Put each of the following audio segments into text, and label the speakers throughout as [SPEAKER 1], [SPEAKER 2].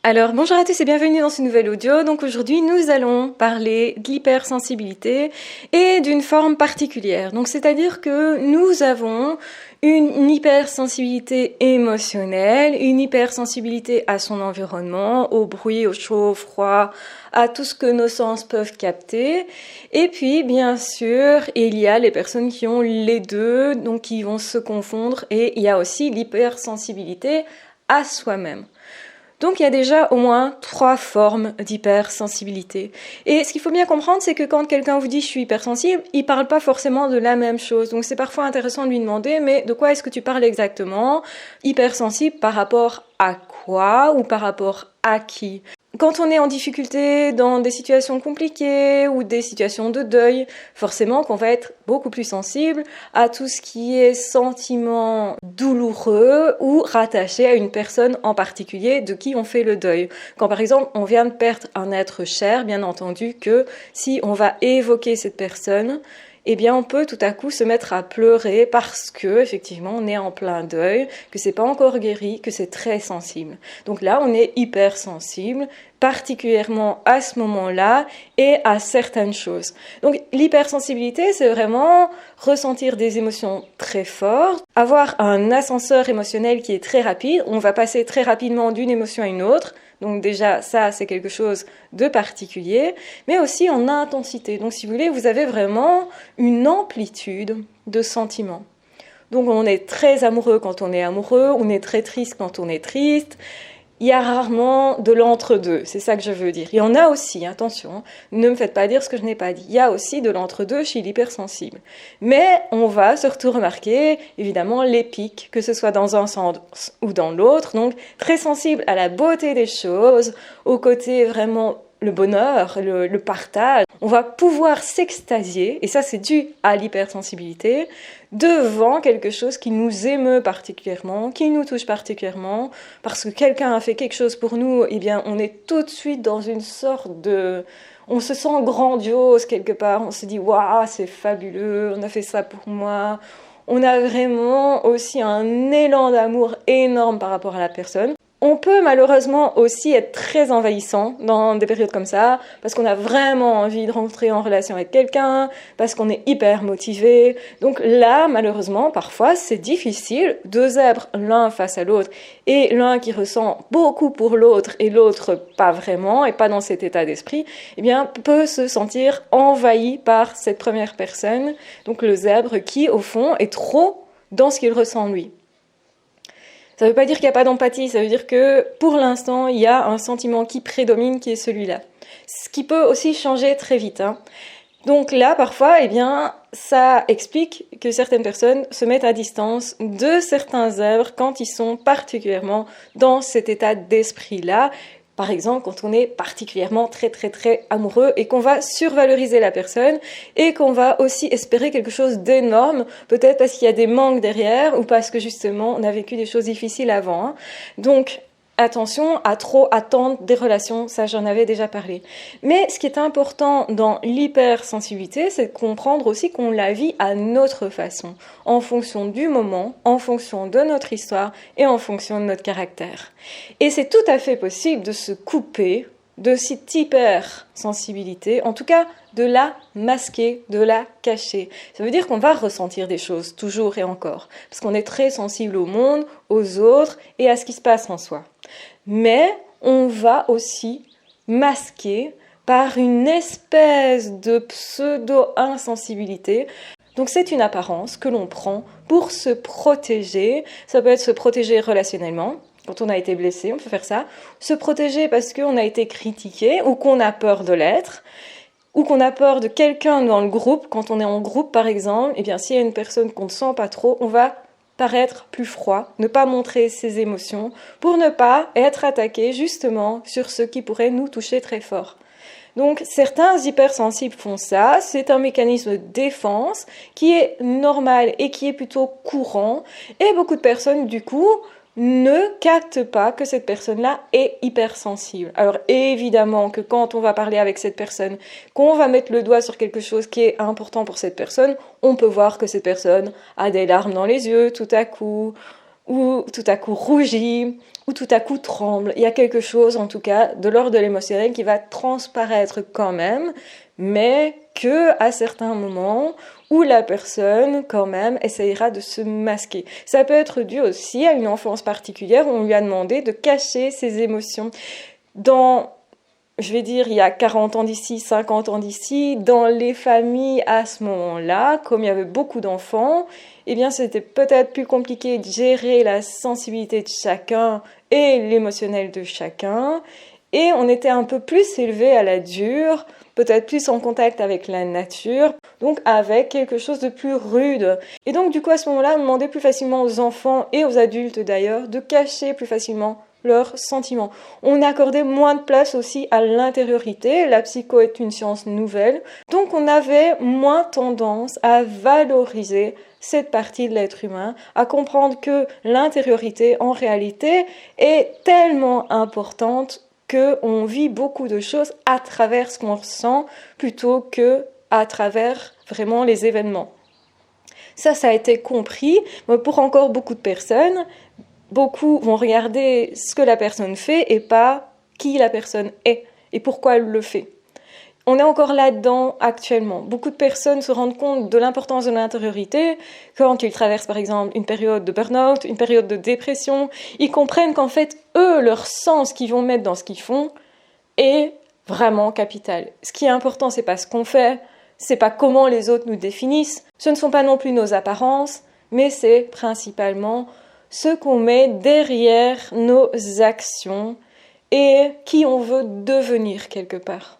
[SPEAKER 1] Alors bonjour à tous et bienvenue dans ce nouvel audio. Donc aujourd'hui nous allons parler de l'hypersensibilité et d'une forme particulière. Donc c'est-à-dire que nous avons une hypersensibilité émotionnelle, une hypersensibilité à son environnement, au bruit, au chaud, au froid, à tout ce que nos sens peuvent capter. Et puis bien sûr il y a les personnes qui ont les deux, donc qui vont se confondre, et il y a aussi l'hypersensibilité à soi-même. Donc il y a déjà au moins 3 formes d'hypersensibilité. Et ce qu'il faut bien comprendre, c'est que quand quelqu'un vous dit « je suis hypersensible », il ne parle pas forcément de la même chose. Donc c'est parfois intéressant de lui demander « mais de quoi est-ce que tu parles exactement ? Hypersensible par rapport à quoi ou par rapport à qui ?» Quand on est en difficulté dans des situations compliquées ou des situations de deuil, forcément qu'on va être beaucoup plus sensible à tout ce qui est sentiment douloureux ou rattaché à une personne en particulier de qui on fait le deuil. Quand par exemple on vient de perdre un être cher, bien entendu que si on va évoquer cette personne, eh bien on peut tout à coup se mettre à pleurer parce que effectivement on est en plein deuil, que c'est pas encore guéri, que c'est très sensible. Donc là on est hypersensible, particulièrement à ce moment-là et à certaines choses. Donc l'hypersensibilité, c'est vraiment ressentir des émotions très fortes, avoir un ascenseur émotionnel qui est très rapide, on va passer très rapidement d'une émotion à une autre. Donc déjà, ça, c'est quelque chose de particulier, mais aussi en intensité. Donc si vous voulez, vous avez vraiment une amplitude de sentiments. Donc on est très amoureux quand on est amoureux, on est très triste quand on est triste. Il y a rarement de l'entre-deux, c'est ça que je veux dire. Il y en a aussi, attention, ne me faites pas dire ce que je n'ai pas dit. Il y a aussi de l'entre-deux chez l'hypersensible. Mais on va surtout remarquer, évidemment, les pics, que ce soit dans un sens ou dans l'autre. Donc, très sensible à la beauté des choses, au côté vraiment le bonheur, le partage. On va pouvoir s'extasier, et ça c'est dû à l'hypersensibilité, devant quelque chose qui nous émeut particulièrement, qui nous touche particulièrement, parce que quelqu'un a fait quelque chose pour nous, eh bien on est tout de suite dans une sorte de... On se sent grandiose quelque part, on se dit « waouh, c'est fabuleux, on a fait ça pour moi ». On a vraiment aussi un élan d'amour énorme par rapport à la personne. On peut malheureusement aussi être très envahissant dans des périodes comme ça, parce qu'on a vraiment envie de rentrer en relation avec quelqu'un, parce qu'on est hyper motivé. Donc là, malheureusement, parfois, c'est difficile. 2 zèbres l'un face à l'autre, et l'un qui ressent beaucoup pour l'autre, et l'autre pas vraiment, et pas dans cet état d'esprit, eh bien, peut se sentir envahi par cette première personne, donc le zèbre qui, au fond, est trop dans ce qu'il ressent lui. Ça ne veut pas dire qu'il n'y a pas d'empathie, ça veut dire que pour l'instant, il y a un sentiment qui prédomine, qui est celui-là. Ce qui peut aussi changer très vite. Donc là, parfois, eh bien, ça explique que certaines personnes se mettent à distance de certains zèbres quand ils sont particulièrement dans cet état d'esprit-là. Par exemple, quand on est particulièrement très amoureux et qu'on va survaloriser la personne et qu'on va aussi espérer quelque chose d'énorme, peut-être parce qu'il y a des manques derrière ou parce que justement on a vécu des choses difficiles avant. Donc, attention à trop attendre des relations, ça j'en avais déjà parlé. Mais ce qui est important dans l'hypersensibilité, c'est de comprendre aussi qu'on la vit à notre façon, en fonction du moment, en fonction de notre histoire et en fonction de notre caractère. Et c'est tout à fait possible de se couper de cette hypersensibilité, en tout cas de la masquer, de la cacher. Ça veut dire qu'on va ressentir des choses, toujours et encore, parce qu'on est très sensible au monde, aux autres et à ce qui se passe en soi. Mais on va aussi masquer par une espèce de pseudo-insensibilité. Donc c'est une apparence que l'on prend pour se protéger. Ça peut être se protéger relationnellement. Quand on a été blessé, on peut faire ça. Se protéger parce qu'on a été critiqué ou qu'on a peur de l'être, ou qu'on a peur de quelqu'un dans le groupe. Quand on est en groupe, par exemple, eh bien, s'il y a une personne qu'on ne sent pas trop, on va paraître plus froid, ne pas montrer ses émotions, pour ne pas être attaqué justement sur ce qui pourrait nous toucher très fort. Donc certains hypersensibles font ça, c'est un mécanisme de défense qui est normal et qui est plutôt courant, et beaucoup de personnes du coup ne capte pas que cette personne-là est hypersensible. Alors évidemment que quand on va parler avec cette personne, qu'on va mettre le doigt sur quelque chose qui est important pour cette personne, on peut voir que cette personne a des larmes dans les yeux tout à coup, ou tout à coup rougit, ou tout à coup tremble. Il y a quelque chose, en tout cas, de l'ordre de l'émotionnel qui va transparaître quand même, mais que à certains moments où la personne, quand même, essayera de se masquer. Ça peut être dû aussi à une enfance particulière où on lui a demandé de cacher ses émotions. Je vais dire, il y a 40 ans d'ici, 50 ans d'ici, dans les familles à ce moment-là, comme il y avait beaucoup d'enfants, eh bien, c'était peut-être plus compliqué de gérer la sensibilité de chacun et l'émotionnel de chacun. Et on était un peu plus élevé à la dure, peut-être plus en contact avec la nature, donc avec quelque chose de plus rude. Et donc, du coup, à ce moment-là, on demandait plus facilement aux enfants et aux adultes d'ailleurs de cacher plus facilement leurs sentiments. On accordait moins de place aussi à l'intériorité. La psycho est une science nouvelle, donc on avait moins tendance à valoriser cette partie de l'être humain, à comprendre que l'intériorité, en réalité, est tellement importante qu'on vit beaucoup de choses à travers ce qu'on ressent plutôt que à travers vraiment les événements. Ça a été compris, mais pour encore beaucoup de personnes, beaucoup vont regarder ce que la personne fait et pas qui la personne est et pourquoi elle le fait. On est encore là-dedans actuellement. Beaucoup de personnes se rendent compte de l'importance de l'intériorité quand ils traversent par exemple une période de burn-out, une période de dépression. Ils comprennent qu'en fait, eux, leur sens qu'ils vont mettre dans ce qu'ils font est vraiment capital. Ce qui est important, c'est pas ce qu'on fait, c'est pas comment les autres nous définissent, ce ne sont pas non plus nos apparences, mais c'est principalement ce qu'on met derrière nos actions et qui on veut devenir quelque part.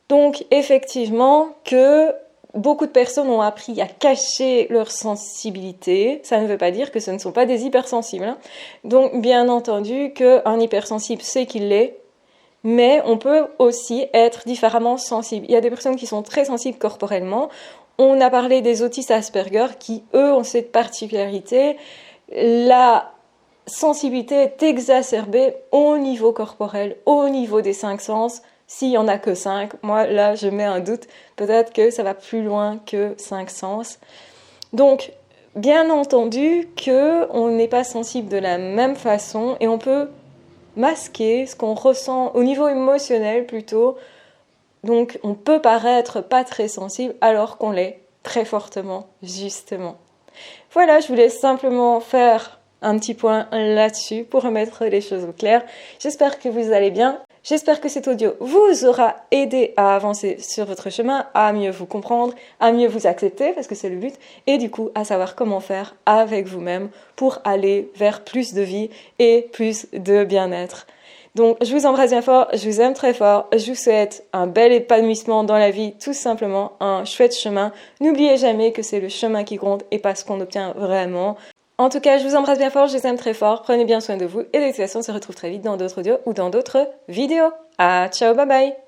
[SPEAKER 1] Donc effectivement que beaucoup de personnes ont appris à cacher leur sensibilité, ça ne veut pas dire que ce ne sont pas des hypersensibles. Donc bien entendu qu'un hypersensible sait qu'il l'est, mais on peut aussi être différemment sensible. Il y a des personnes qui sont très sensibles corporellement. On a parlé des autistes Asperger qui, eux, ont cette particularité. La sensibilité est exacerbée au niveau corporel, au niveau des 5 sens. S'il n'y en a que 5, moi là je mets un doute, peut-être que ça va plus loin que 5 sens. Donc bien entendu qu'on n'est pas sensible de la même façon et on peut masquer ce qu'on ressent au niveau émotionnel plutôt. Donc on peut paraître pas très sensible alors qu'on l'est très fortement justement. Voilà, je voulais simplement faire un petit point là-dessus pour remettre les choses au clair. J'espère que vous allez bien. J'espère que cet audio vous aura aidé à avancer sur votre chemin, à mieux vous comprendre, à mieux vous accepter, parce que c'est le but, et du coup à savoir comment faire avec vous-même pour aller vers plus de vie et plus de bien-être. Donc je vous embrasse bien fort, je vous aime très fort, je vous souhaite un bel épanouissement dans la vie, tout simplement un chouette chemin. N'oubliez jamais que c'est le chemin qui compte et pas ce qu'on obtient vraiment. En tout cas, je vous embrasse bien fort, je vous aime très fort, prenez bien soin de vous et de toute façon on se retrouve très vite dans d'autres audios ou dans d'autres vidéos. Ah, ciao, bye bye!